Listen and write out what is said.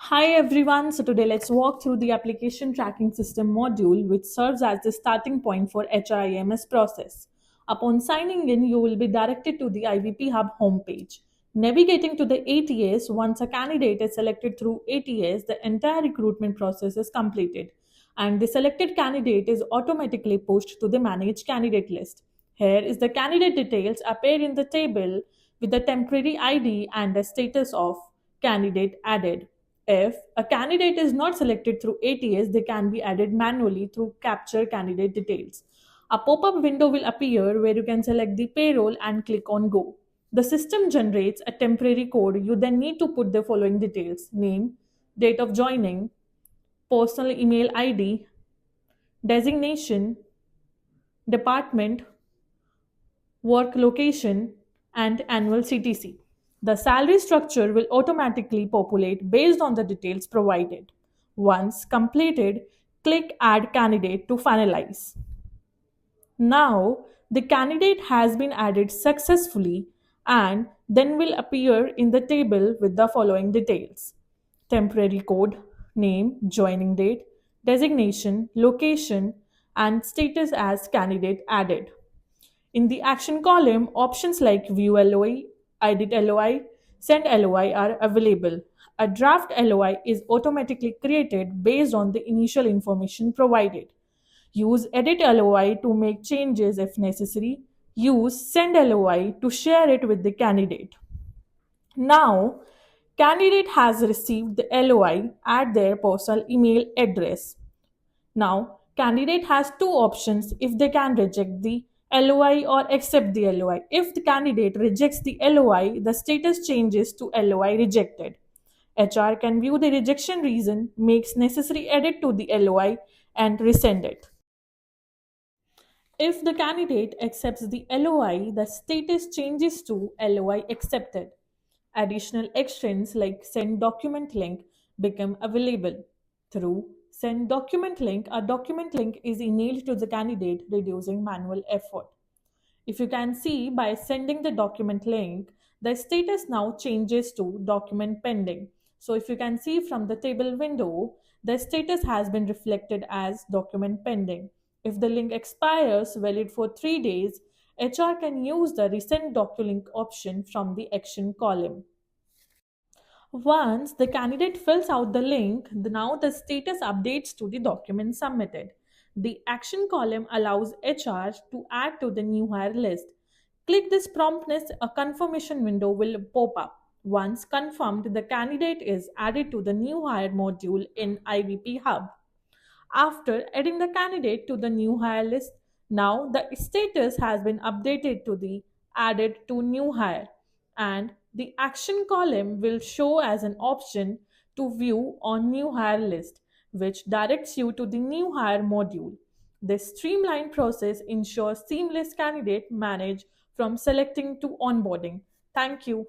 Hi everyone, so today let's walk through the application tracking system module which serves as the starting point for HRIMS process. Upon signing in, you will be directed to the IVP Hub homepage. Navigating to the ATS, once a candidate is selected through ATS, the entire recruitment process is completed and the selected candidate is automatically pushed to the managed candidate list. Here is the candidate details appear in the table with the temporary ID and the status of candidate added. If a candidate is not selected through ATS, they can be added manually through Capture Candidate Details. A pop up window will appear where you can select the payroll and click on Go. The system generates a temporary code. You then need to put the following details: name, date of joining, personal email ID, designation, department, work location, and annual CTC. The salary structure will automatically populate based on the details provided. Once completed, click Add Candidate to finalize. Now, the candidate has been added successfully and then will appear in the table with the following details: temporary code, name, joining date, designation, location, and status as candidate added. In the action column, options like View LOI, Edit LOI, Send LOI are available. A draft LOI is automatically created based on the initial information provided. Use Edit LOI to make changes if necessary. Use Send LOI to share it with the candidate. Now, candidate has received the LOI at their personal email address. Now, candidate has two options if they can reject the LOI or accept the LOI. If the candidate rejects the LOI, the status changes to LOI rejected. HR can view the rejection reason, makes necessary edit to the LOI, and resend it. If the candidate accepts the LOI, the status changes to LOI accepted. Additional actions like send document link become available. Through send document link, a document link is emailed to the candidate, reducing manual effort. If you can see, by sending the document link, the status now changes to document pending. So if you can see from the table window, the status has been reflected as document pending. If the link expires valid for 3 days, HR can use the resend doculink option from the action column. Once the candidate fills out the link, now the status updates to the document submitted. The action column allows HR to add to the new hire list. Click this promptness, a confirmation window will pop up. Once confirmed, the candidate is added to the new hire module in IVP Hub. After adding the candidate to the new hire list, now the status has been updated to the added to new hire, and the action column will show as an option to view on new hire list, which directs you to the new hire module. This streamlined process ensures seamless candidate manage from selecting to onboarding. Thank you.